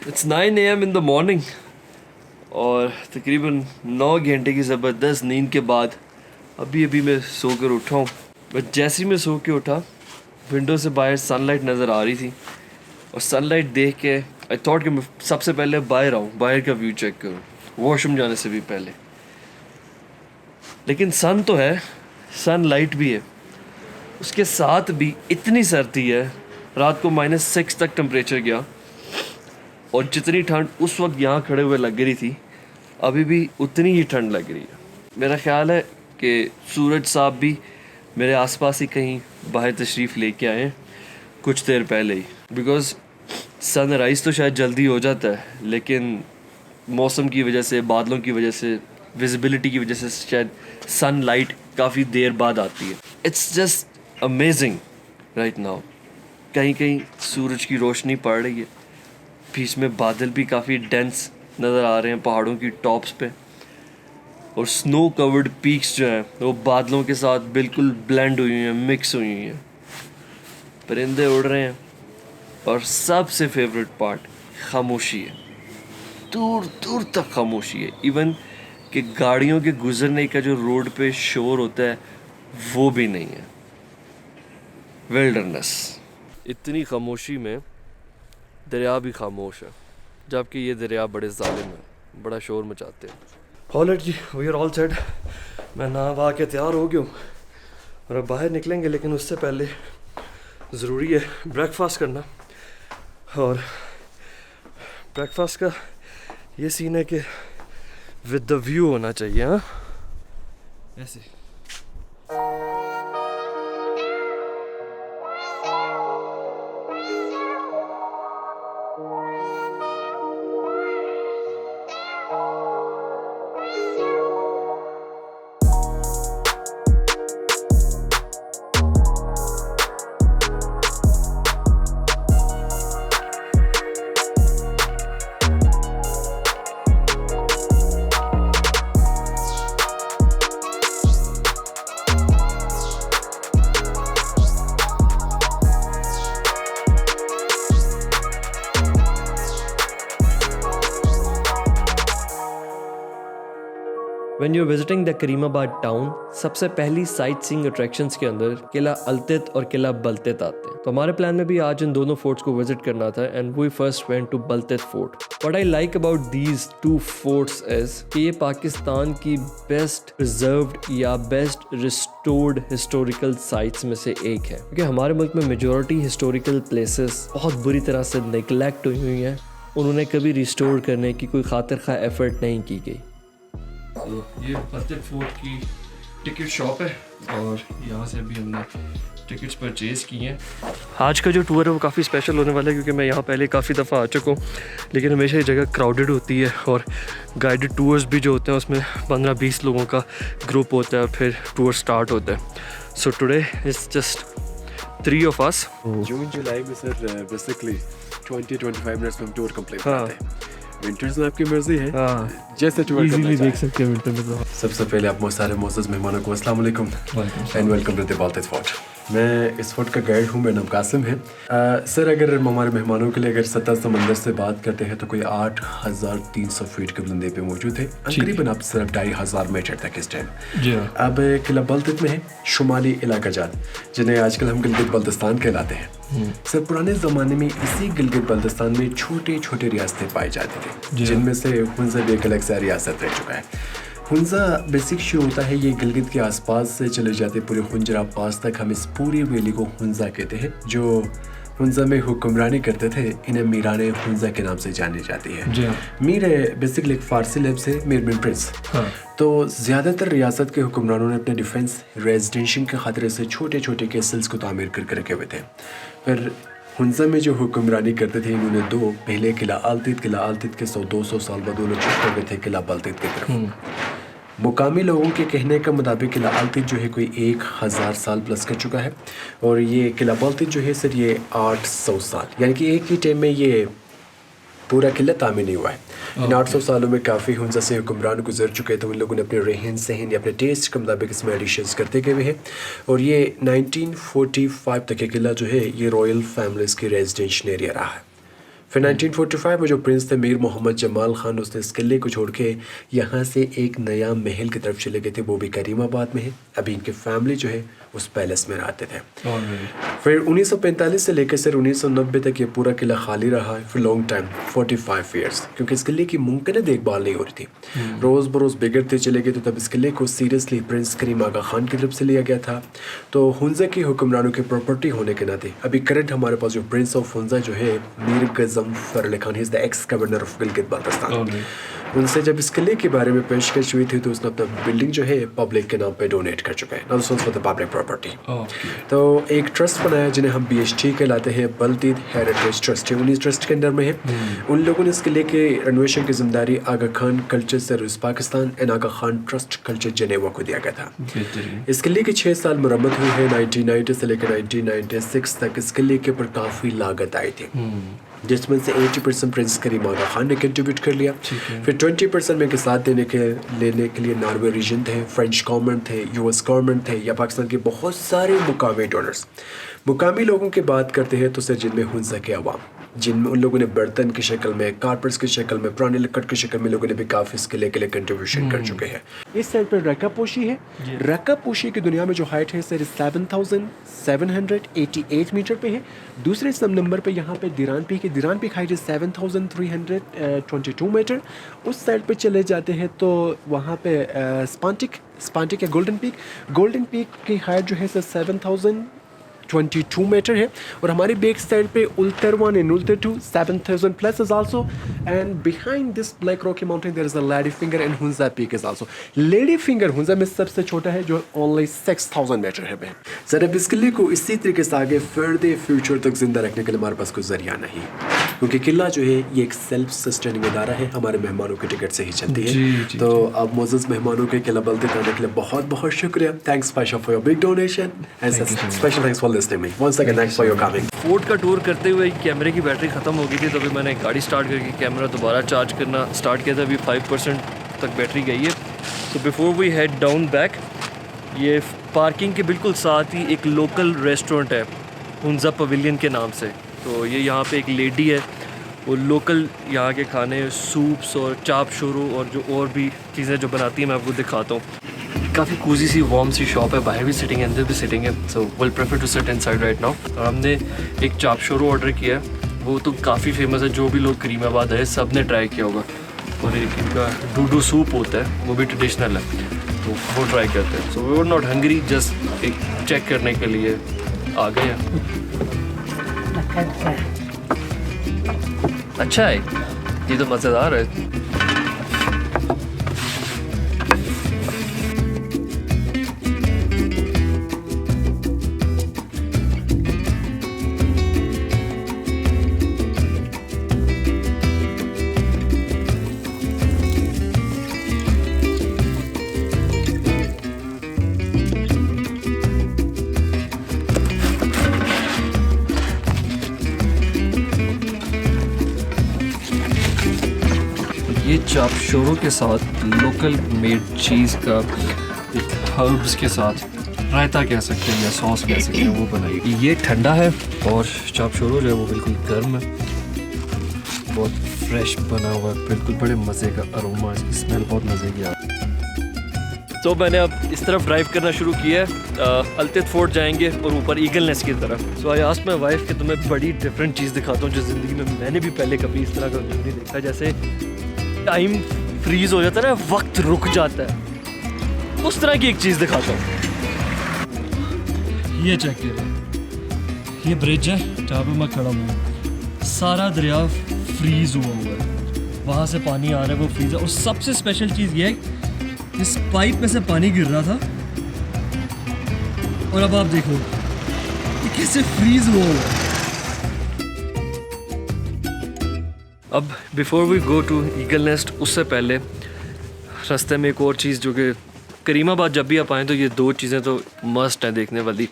It's 9 AM in the morning और तकरीबन 9 घंटे की ज़बरदस्त नींद के बाद अभी मैं सो कर उठा हूँ। बट जैसे ही मैं सो के उठा, विंडो से बाहर सनलाइट नज़र आ रही थी और सनलाइट देख के आई थॉट कि मैं सबसे पहले बाहर आऊँ, बाहर का व्यू चेक करूँ वॉशरूम जाने से भी पहले। लेकिन सन तो है, सनलाइट भी है, उसके साथ भी इतनी सर्दी है। रात को -6 तक टेम्परेचर गया और जितनी ठंड उस वक्त यहाँ खड़े हुए लग रही थी, अभी भी उतनी ही ठंड लग रही है। मेरा ख़्याल है कि सूरज साहब भी मेरे आसपास ही कहीं बाहर तशरीफ़ लेके आए हैं कुछ देर पहले ही, बिकॉज़ सनराइज़ तो शायद जल्दी हो जाता है, लेकिन मौसम की वजह से, बादलों की वजह से, विजिबिलिटी की वजह से शायद सनलाइट काफ़ी देर बाद आती है। It's just amazing right now. कहीं कहीं सूरज की रोशनी पड़ रही है, बीच में बादल भी काफ़ी डेंस नज़र आ रहे हैं पहाड़ों की टॉप्स पे, और स्नो कवर्ड पीक्स जो हैं वो बादलों के साथ बिल्कुल ब्लेंड हुई हैं, मिक्स हुई हैं। परिंदे उड़ रहे हैं और सबसे फेवरेट पार्ट खामोशी है। दूर दूर तक खामोशी है। इवन कि गाड़ियों के गुजरने का जो रोड पे शोर होता है वो भी नहीं है। विल्डरनेस। इतनी खामोशी में दरिया भी खामोश है, जबकि ये दरिया बड़े जालिम है, बड़ा शोर मचाते हैं। Alright ji, we are all set. मैं नहा वहा के तैयार हो गया हूँ और अब बाहर निकलेंगे, लेकिन उससे पहले ज़रूरी है ब्रेकफास्ट करना। और ब्रेकफास्ट का ये सीन है कि विद द व्यू होना चाहिए। हाँ, ऐसे। When you're visiting the Karimabad town, सबसे पहली साइट सीइंग अट्रैक्शंस के अंदर किला अल्तित और किला बल्तित आते हैं। तो हमारे प्लान में भी आज इन दोनों फोर्ट्स को विजिट करना था, and we first went to Baltit fort. What I like about these two forts is कि ये पाकिस्तान की बेस्ट प्रिजर्व्ड या बेस्ट रिस्टोर्ड हिस्टोरिकल साइट्स में से एक है, क्योंकि हमारे मुल्क में मेजॉरिटी हिस्टोरिकल प्लेसेस बहुत बुरी तरह से नेग्लेक्ट हुई हैं। उन्होंने कभी रिस्टोर करने की कोई खातिर खा एफर्ट नहीं की गई। तो ये बल्तित फोर्ट की टिकट शॉप है और यहाँ से अभी हमने टिकट्स परचेज़ की हैं। आज का जो टूर है वो काफ़ी स्पेशल होने वाला है, क्योंकि मैं यहाँ पहले काफ़ी दफ़ा आ चुका हूँ, लेकिन हमेशा ये जगह क्राउडेड होती है और गाइडेड टूर्स भी जो होते हैं उसमें 15-20 लोगों का ग्रुप होता है और फिर टूर स्टार्ट होता है। So today is just 3 of us। जून जुलाई में सर बेसिकली 20-25 मिनट्स में हम टूर कंप्लीट करते हैं। विंटर्स में आपकी मर्जी है, जैसे टूर करना देख सकते हैं विंटर में। तो सबसे पहले आप सारे मोअज़्ज़ज़ मेहमानों को अस्सलाम वालेकुम and welcome to the Baltit fort. मैं इस फोर्ट का गाइड हूँ, मेरा नाम कासिम है। सर, अगर हमारे मेहमानों के लिए अगर सतह समंदर से बात करते हैं तो कोई 8,300 फीट के बुलंदी पे मौजूद है, तकरीबन आप सिर्फ 2,500 मीटर तक इस टाइम। अब किला बल्तित में है शुमाली इलाका जात, जिन्हें आजकल हम गिलगित बल्तिस्तान कहलाते हैं। सर, पुराने ज़माने में इसी गिलगित बल्तिस्तान में छोटे छोटे रियासतें पाई जाती थी, जिनमें से हुंज़ा भी एक अलग सा रियासत रह चुका है। हुंज़ा बेसिक शुरू होता है ये गिलगित के आसपास से चले जाते पूरे हुंजरा पास तक। हम इस पूरी वैली को हुंज़ा कहते हैं। जो हुंज़ा में हुक्मरानी करते थे, इन्हें मीराने हुंज़ा के नाम से जानी जाती है। मीर बेसिकली एक फारसी लफ्ज़ है, मीर बिन प्रिंस। तो ज़्यादातर रियासत के हुक्मरानों ने अपने डिफेंस रेजिडेंशियल के खतरे से छोटे छोटे कैसल्स को तामीर करके रखे हुए थे। फिर हुंज़ा में जो हुक्मरानी करते थे, इन्होंने दो पहले किला अल्तित के 100-200 साल बाद वो लोग शिफ्ट हो गए थे किला बल्तित की तरफ। मुकामी लोगों के कहने का मुताबिक किला अल्तित जो है कोई 1000 साल प्लस कर चुका है, और ये किला बल्तित जो है सर ये 800 साल, यानी कि एक ही टाइम में ये पूरा किला तामीर नहीं हुआ है। इन 800 सालों में काफ़ी हुंज़ा से हुक्मरान गुजर चुके थे। उन लोगों ने अपने रहन सहन या अपने टेस्ट के मुताबिक इसमें एडिशंस करते गए हैं, और ये 1945 तक ये किला जो है ये रॉयल फैमिलीज़ की रेजिडेंशियल एरिया रहा है। फिर 1945 में जो प्रिंस थे मीर मोहम्मद जमाल खान, उसने इस किले को छोड़ के यहाँ से एक नया महल की तरफ चले गए थे, वो भी करीमाबाद में है। अभी इनकी फैमिली जो है उस पैलेस में रहते थे। फिर 1945 से लेकर सिर्फ 1990 तक ये पूरा किला खाली रहा है फिर लॉन्ग टाइम 45 ईयर्स, क्योंकि इस किले की मुमकिन देखभाल नहीं हो रही थी, रोज़ बरोज़ बिगड़ते चले गए। तो तब इस किले को सीरियसली प्रिंस करीम आगा खान की तरफ से लिया गया था। तो हुंजा की हुक्मरानों की प्रॉपर्टी होने के नाते अभी करंट हमारे पास जो प्रिंस ऑफ हुंजा जो है Mir Ghazanfar Ali Khan, he is the ex governor of Gilgit Baltistan, उनसे जब इस किले के बारे में पेशकश हुई थी तो उसने अपना बिल्डिंग जो है पब्लिक के नाम पे डोनेट कर चुका है, फॉर द पब्लिक प्रॉपर्टी। तो एक ट्रस्ट बनाया जिन्हें हम BHT कहलाते हैं, बल्तीत हेरिटेज ट्रस्ट है, उन्हीं ट्रस्ट के अंडर में है। उन लोगों ने इस किले के रेनोवेशन की जिम्मेदारी Aga Khan culture service Pakistan and Aga Khan trust culture Geneva को दिया गया था। इस किले की 6 साल मरम्मत हुई है, 1990 से लेकर 1996 तक इस किले के ऊपर काफ़ी लागत आई थी, जिसमें से 80% प्रिंस करीम आगा खान ने कंट्रीब्यूट कर लिया। फिर 20% में के साथ लेने के लिए नॉर्वे रीजन थे, फ्रेंच गवर्नमेंट थे, US गवर्नमेंट थे, या पाकिस्तान के बहुत सारे मुकामी डोनर्स। मुकामी लोगों की बात करते हैं तो सर जिनमें हुंजा के अवाम, जिनमें उन लोगों ने बर्तन की शक्ल में, कारपेट्स की शक्ल में, पुराने लकड़ की शक्ल में लोगों ने भी काफ़ी इस किले के लिए कंट्रीब्यूशन कर चुके हैं। इस साइड पर रका पोशी है। रका पोशी की दुनिया में जो हाइट है सर 7,788 मीटर पे है। दूसरे नंबर पे यहाँ पे दिरान पीक है, दिरान पीक हाइट है 7,322 मीटर। उस साइड पे चले जाते हैं तो वहाँ पे स्पांटिक या गोल्डन पीक की हाइट जो है सर 7,022 मीटर है। और हमारी बैक साइड पे Ultar one and Ultar two 7,000 plus is also, and behind this black rocky mountain there is a lady finger and Hunza peak is also. Lady finger Hunza में सबसे छोटा है जो ओनली 6,000 मीटर है। सर अब इस किले को इसी तरीके से आगे फर्दर फ्यूचर तक जिंदा रखने के लिए हमारे पास कोई जरिया नहीं, क्योंकि किला जो है ये एक सेल्फ सस्टेनिंग इदारा है, हमारे मेहमानों के टिकट से ही चलती है। तो अब मोअज़्ज़ज़ मेहमानों के किला बल्दित आने के लिए बहुत बहुत शुक्रिया। Thanks Pasha for your big donation and special thanks for listening me. Once again thanks for your coming. Fort का टूर करते हुए कैमरे की बैटरी ख़त्म हो गई थी, तो अभी मैंने गाड़ी स्टार्ट करके कैमरा दोबारा चार्ज करना स्टार्ट किया था। अभी 5% तक बैटरी गई है। तो before we head down back, ये पार्किंग के बिल्कुल साथ ही एक लोकल रेस्टोरेंट है हुंजा पवेलियन के नाम से। तो ये यहाँ पे एक लेडी है, वो लोकल यहाँ के खाने सूप्स और चाप शुरू और जो और भी चीज़ें जो बनाती हैं मैं आपको दिखाता हूँ। काफ़ी कूजी सी वार्म सी शॉप है, बाहर भी सिटिंग है, अंदर भी सिटिंग है। So will prefer to sit inside right now. और हमने एक चाप शुरू ऑर्डर किया है, वो तो काफ़ी फेमस है, जो भी लोग करीमाबाद है सब ने ट्राई किया होगा। और एक इनका डूडू सूप होता है, वो भी ट्रेडिशनल है, तो वो ट्राई करते हैं। So we were not hungry, just एक चेक करने के लिए आ गए हैं। अच्छा है, ये तो मज़ेदार है। ये चाप शोरों के साथ लोकल मेड चीज़ का हर्ब्स के साथ रायता कह सकते हैं या सॉस कह सकते हैं, वो बनाई। ये ठंडा है और चाप शोरो जो है वो बिल्कुल गर्म है, बहुत फ्रेश बना हुआ है, बिल्कुल बड़े मज़े का अरोमा, इसकी स्मेल बहुत मज़े की आ रही है। तो मैंने अब इस तरफ ड्राइव करना शुरू किया है, अल्तित फोर्ट जाएंगे और ऊपर ईगल नेस्ट की तरफ। सो आई आस्क्ड माय वाइफ कि तुम्हें बड़ी डिफरेंट चीज़ दिखाता हूँ जो ज़िंदगी में मैंने भी पहले कभी इस तरह का व्यू नहीं देखा। जैसे टाइम फ्रीज हो जाता है ना, वक्त रुक जाता है, उस तरह की एक चीज़ दिखाता हूँ। ये चेक करें, ये ब्रिज है जहाँ पे मैं खड़ा हूँ, सारा दरिया फ्रीज हुआ हुआ है, वहाँ से पानी आ रहा है, वो फ्रीज है। और सबसे स्पेशल चीज़ ये है, इस पाइप में से पानी गिर रहा था और अब आप देखो ये कैसे फ्रीज हुआ हुआ है। अब before we go to eagle nest, उससे पहले रास्ते में एक और चीज़ जो कि करीमाबाद जब भी आप आएँ तो ये दो चीज़ें तो मस्ट हैं देखने वाली,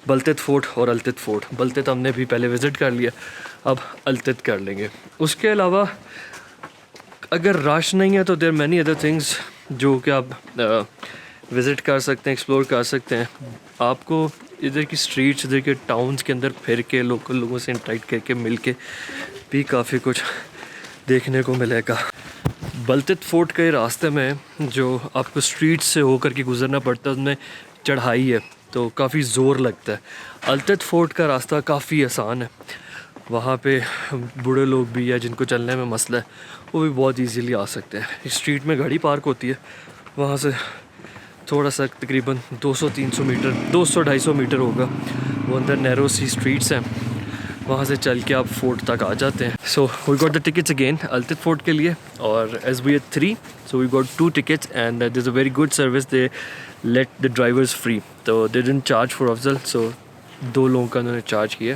बल्तित फोर्ट और अल्तित फोर्ट। बल्तित हमने भी पहले विज़िट कर लिया, अब अल्तित कर लेंगे। उसके अलावा अगर रश नहीं है तो देयर मैनी अदर थिंग्स जो कि आप विज़िट कर सकते हैं, एक्सप्लोर कर सकते हैं। आपको इधर की स्ट्रीट्स, इधर के टाउन्स के अंदर फिर के लोकल लोगों से इंटरेक्ट करके मिल के भी काफ़ी कुछ देखने को मिलेगा। बलतित फोर्ट के रास्ते में जो आपको स्ट्रीट से होकर के गुज़रना पड़ता है उसमें चढ़ाई है तो काफ़ी ज़ोर लगता है। अल्तित फोर्ट का रास्ता काफ़ी आसान है, वहाँ पे बूढ़े लोग भी या जिनको चलने में मसला है वो भी बहुत इजीली आ सकते हैं। स्ट्रीट में गाड़ी पार्क होती है, वहाँ से थोड़ा सा तकरीबन 200-300 मीटर 200-250 मीटर होगा, वो अंदर नैरो सी स्ट्रीट्स हैं, वहाँ से चल के आप फोर्ट तक आ जाते हैं। So we got the tickets again Altit fort के लिए, और as we are 3 so we got 2 tickets and there is a very good service, they let the drivers free, तो they didn't charge for Afzal, so 2 लोगों का उन्होंने charge किया।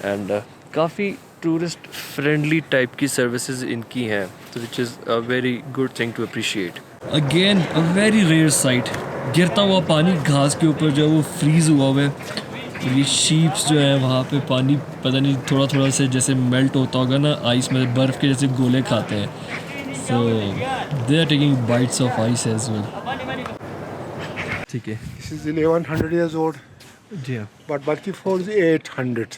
And काफ़ी tourist friendly type की सर्विसेज इनकी हैं, तो which is a very good thing to appreciate. Again a very rare site, गिरता हुआ पानी घास के ऊपर जो है वो फ्रीज़ हुआ हुआ है। ये शीप्स जो है वहाँ पे पानी पता नहीं थोड़ा थोड़ा से जैसे मेल्ट होता होगा ना आइस में, बर्फ़ के जैसे गोले खाते हैं। So they are taking bites of ice as well. ठीक है, This is 1100 years old, जी हाँ, but Balti Fort is 800.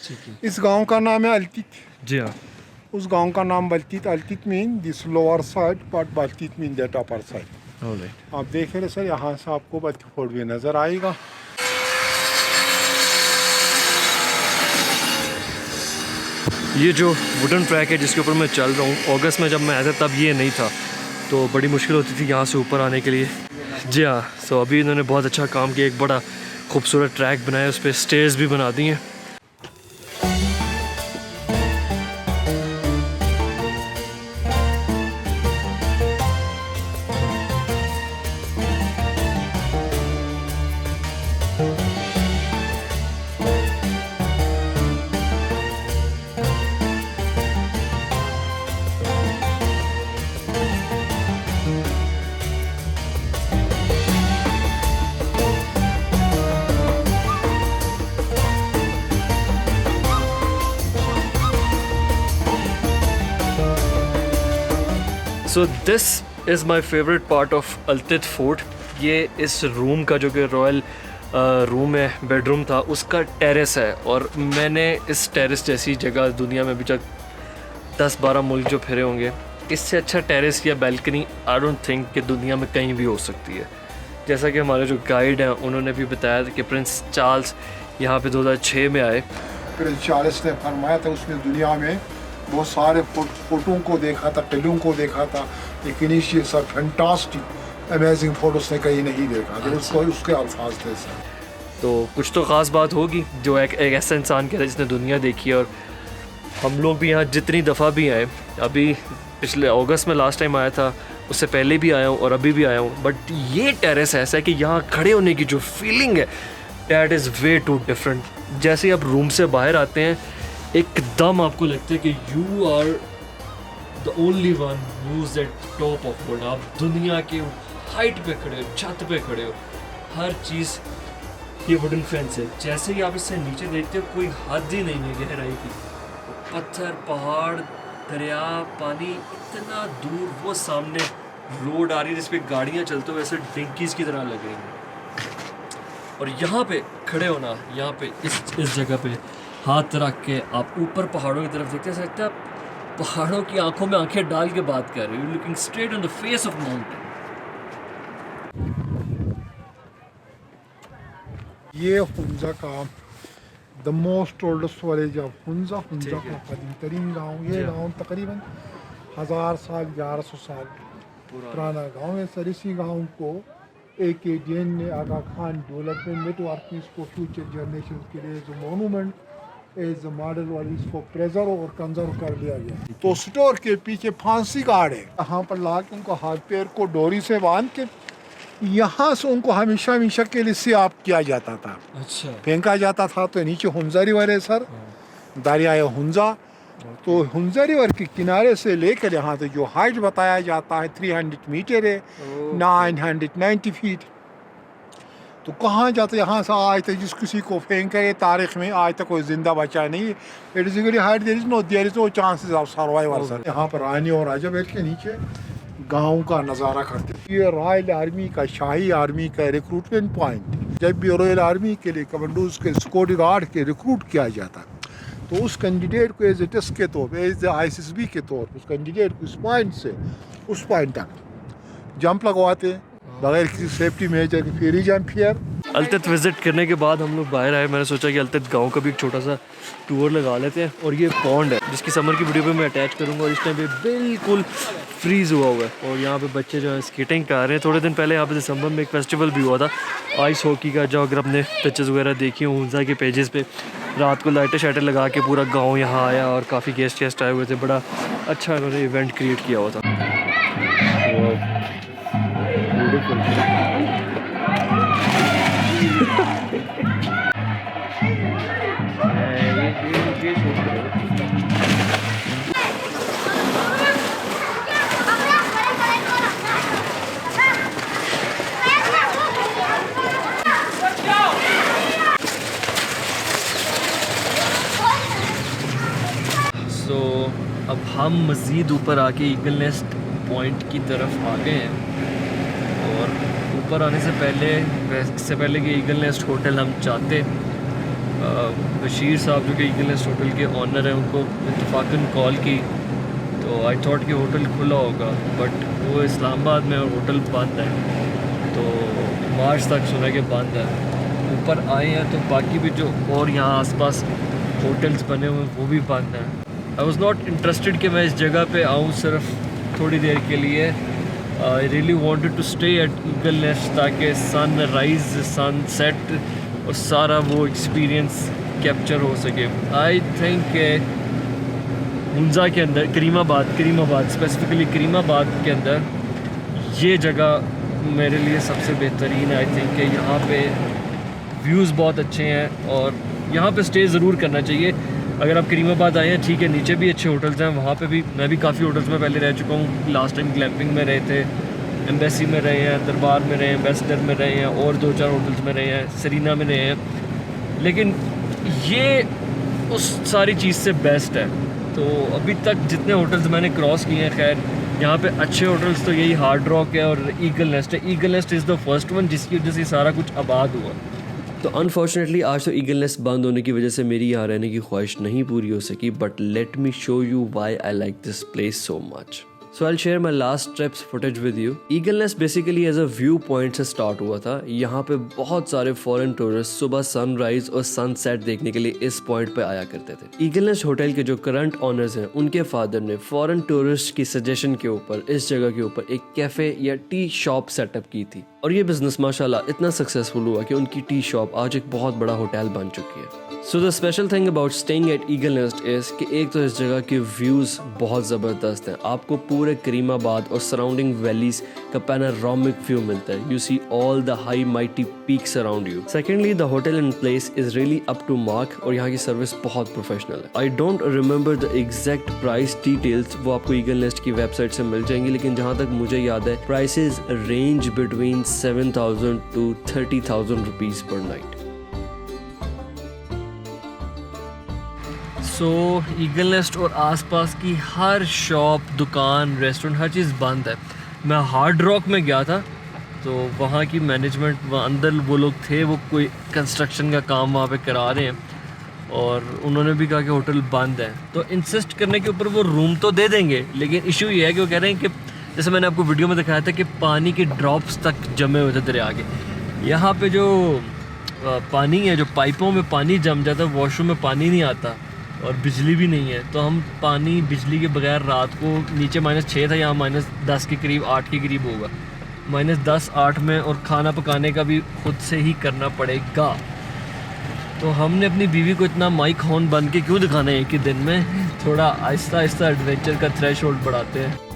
ठीक है, इस गांव का नाम है अल्तित, जी हाँ, उस गांव का नाम Baltit. Altit mean this lower side, but Baltit mean that upper side. Alright. आप देख रहे सर, यहाँ से आपको बल्ति फोर्ट भी नज़र आएगा। ये जो वुडन ट्रैक है जिसके ऊपर मैं चल रहा हूँ, अगस्त में जब मैं आया था तब ये नहीं था, तो बड़ी मुश्किल होती थी यहाँ से ऊपर आने के लिए। जी हाँ, सो अभी इन्होंने बहुत अच्छा काम किया, एक बड़ा खूबसूरत ट्रैक बनाया, उस पर स्टेयर्स भी बना दी हैं। So this is my favourite part of Altit fort. ये इस रूम का जो कि रॉयल रूम है, बेडरूम था, उसका टेरेस है, और मैंने इस टेरेस जैसी जगह दुनिया में अभी तक 10-12 मुल्क जो फिरे होंगे, इससे अच्छा टेरेस या बैल्कनी आई डोंट थिंक कि दुनिया में कहीं भी हो सकती है। जैसा कि हमारे जो गाइड हैं उन्होंने भी बताया था कि प्रिंस चार्ल्स यहाँ पे 2006 में आए। प्रिंस चार्ल्स ने फरमाया था उसने दुनिया में बहुत सारे फोटों को देखा था, फिल्मों को देखा था, लेकिन ये सब फैंटास्टिक अमेजिंग फोटो उसने कहीं नहीं देखा। तो उसको उसके अल्फाज थे सर। तो कुछ तो ख़ास बात होगी जो एक ऐसा इंसान कहता है जिसने दुनिया देखी है। और हम लोग भी यहाँ जितनी दफ़ा भी आए, अभी पिछले अगस्त में लास्ट टाइम आया था, उससे पहले भी आया हूँ और अभी भी आया हूँ, बट ये टेरेस ऐसा है कि यहाँ खड़े होने की जो फीलिंग है that is way too different. जैसे ही आप रूम से बाहर आते हैं एकदम आपको लगता है कि you are the only one who is at top of world. आप दुनिया के हाइट पे खड़े हो, छत पे खड़े हो, हर चीज़। ये वुडन फेंस है, जैसे ही आप इससे नीचे देखते हो कोई हद ही नहीं है गहराई की। पत्थर, पहाड़, दरिया, पानी इतना दूर, वो सामने रोड आ रही है जिस पे गाड़ियाँ चलते हुए ऐसे डिंकीज की तरह लग रही हैं। और यहाँ पे खड़े होना, यहाँ पे इस जगह पे हाथ रख के आप ऊपर पहाड़ों की तरफ देखते सकते हैं, आप पहाड़ों की आंखों में आंखें डाल के बात कर रहे हो, looking straight on the face of mountain. ये हुंजा का the most oldest village of Hunza का कदीम तरीन गाँव। ये गाँव तकरीबन 1000 साल 1100 साल पुराना गाँव है सर। इसी गाँव को AKDN ने आगा खान डेवलपमेंट नेटवर्क में इसको फ्यूचर जनरेशन के लिए जो मोनूमेंट एज अ मॉडल वाली इसको प्रेजर्व और कंजर्व कर लिया गया। तो स्टोर के पीछे फांसी गार्ड है, यहाँ पर ला के उनको हाथ पैर को डोरी से बांध के यहाँ से उनको हमेशा हमेशा के लिए सियाब किया जाता था, अच्छा, फेंका जाता था। तो नीचे हुंजा रिवर है सर, दरिया हुंजा। तो हुंजा रिवर के किनारे से लेकर यहाँ तक जो हाइट बताया जाता है 300 मीटर है, 990 फीट। तो कहाँ जाते यहाँ से आज तक जिस किसी को फेंके तारीख में आज तक कोई जिंदा बचा नहीं। It is very height, there is no chances of survival sir. यहाँ पर रानी और राजा बैठ के नीचे गाँव का नज़ारा करते। ये रॉयल आर्मी का, शाही आर्मी का रिक्रूटमेंट पॉइंट। जब भी रॉयल आर्मी के लिए कमांडोज के सिक्योरिटी गार्ड के रिक्रूट किया जाता तो उस कैंडिडेट को एज ए टेस्ट के तौर पर, एज ए ISSB के तौर पर उस कैंडिडेट को इस पॉइंट से उस पॉइंट तक जंप लगवाते हैं बगैर किसी सेफ्टी मेजर के, फिर ही जंप फियर। अलतत विज़िट करने के बाद हम लोग बाहर आए, मैंने सोचा कि अलतत गांव का भी एक छोटा सा टूर लगा लेते हैं। और ये पॉन्ड है जिसकी समर की वीडियो पे मैं अटैच करूँगा, और इस टाइम पे बिल्कुल फ्रीज़ हुआ हुआ है। और यहाँ पे बच्चे जो है स्केटिंग कर रहे हैं। थोड़े दिन पहले यहाँ पे दिसंबर में एक फेस्टिवल भी हुआ था आइस हॉकी का, जो अगर अपने पिक्चर्स वगैरह देखी हो हुंजा के पेजेस पे, रात को लाइटें शाइटें लगा के पूरा गाँव यहाँ आया और काफ़ी गेस्ट आए हुए थे। बड़ा अच्छा इन्होंने इवेंट क्रिएट किया हुआ था। अब हम मज़ीद ऊपर आके ईगल नेस्ट पॉइंट की तरफ आ गए हैं। और ऊपर आने से पहले, इससे पहले कि ईगल नेस्ट होटल हम चाहते, बशीर साहब जो कि ईगल नेस्ट होटल के ऑनर हैं, उनको इत्तफाकन कॉल की तो आई थॉट कि होटल खुला होगा, बट वो इस्लामाबाद में और होटल बंद है। तो मार्च तक सुना कि बंद है। ऊपर आए हैं तो बाकी भी जो और यहाँ आसपास होटल्स बने हुए हैं वो भी बंद हैं। आई वॉज़ नॉट इंटरेस्टेड कि मैं इस जगह पे आऊँ सिर्फ थोड़ी देर के लिए। I really wanted to stay at Eagle Nest ताकि सन राइज, सन सेट और सारा वो एक्सपीरियंस कैप्चर हो सके। आई थिंक हुंजा के अंदर करीमाबाद स्पेसिफिकली करीमाबाद के अंदर ये जगह मेरे लिए सबसे बेहतरीन है। आई थिंक कि यहाँ पे व्यूज़ बहुत अच्छे हैं और यहाँ पे स्टे ज़रूर करना चाहिए। अगर आप करीमाबाद आए हैं, ठीक है, नीचे भी अच्छे होटल्स हैं, वहाँ पे भी मैं भी काफ़ी होटल्स में पहले रह चुका हूँ। लास्ट टाइम ग्लैम्पिंग में रहे थे, एम्बेसी में रहे हैं, दरबार में रहे हैं, वेस्टर्न में रहे हैं, और 2-4 होटल्स में रहे हैं, सरीना में रहे हैं। लेकिन ये उस सारी चीज़ से बेस्ट है। तो अभी तक जितने होटल्स मैंने क्रॉस किए हैं, खैर यहाँ पे अच्छे होटल्स तो यही हार्ड रॉक है और ईगल नेस्ट है। Eagle nest is the first one जिसकी वजह से सारा कुछ आबाद हुआ। तो अनफॉर्चुनेटली आज तो ईगल नेस्ट बंद होने की वजह से मेरी यहाँ रहने की ख्वाहिश नहीं पूरी हो सकी, but let me show you why I like this place so much. So I'll share my last trip's footage with you. Eagle Nest basically as a view point से स्टार्ट हुआ था। यहाँ पे बहुत सारे फॉरेन टूरिस्ट सुबह sunrise और sunset देखने के लिए इस पॉइंट पे आया करते थे। ईगल नेस्ट होटल के जो करंट ऑनर्स हैं, उनके फादर ने फॉरेन टूरिस्ट की सजेशन के ऊपर इस जगह के ऊपर एक कैफे या टी शॉप सेटअप की थी, और ये बिजनेस माशाल्लाह इतना सक्सेसफुल हुआ कि उनकी टी शॉप आज एक बहुत बड़ा होटल बन चुकी है। So the special thing about staying at Eagle nest is कि एक तो इस जगह के व्यूज बहुत ज़बरदस्त हैं। आपको पूरे करीमाबाद और सराउंडिंग वैलीज का पैनोरामिक व्यू मिलता है। You see all the high mighty peaks around you. Secondly the hotel and place is really up to mark और यहाँ की सर्विस बहुत प्रोफेशनल है। I don't remember the exact price details, वो आपको ईगल नेस्ट की वेबसाइट से मिल जाएंगी, लेकिन जहाँ तक मुझे याद है prices range between 7,000 to 30,000 rupees पर नाइट। सो ईगल नेस्ट और आसपास की हर शॉप, दुकान, रेस्टोरेंट, हर चीज़ बंद है। मैं हार्ड रॉक में गया था तो वहाँ की मैनेजमेंट, वहाँ अंदर वो लोग थे, वो कोई कंस्ट्रक्शन का काम वहाँ पे करा रहे हैं, और उन्होंने भी कहा कि होटल बंद है। तो इंसिस्ट करने के ऊपर वो रूम तो दे देंगे, लेकिन इशू ये है कि वो कह रहे हैं कि जैसे मैंने आपको वीडियो में दिखाया था कि पानी के ड्रॉप्स तक जमे हुए थे दरिया के। यहाँ पे जो पानी है, जो पाइपों में पानी जम जाता है, वॉशरूम में पानी नहीं आता और बिजली भी नहीं है, तो हम पानी बिजली के बगैर रात को, नीचे -6 था, यहाँ -10 के करीब, 8 के करीब होगा, -10, 8 में, और खाना पकाने का भी खुद से ही करना पड़ेगा। तो हमने अपनी बीवी को इतना माइक हॉर्न बन के क्यों दिखाना है एक ही दिन में, थोड़ा आहिस्ता आहिस्ता एडवेंचर का थ्रेशोल्ड बढ़ाते हैं।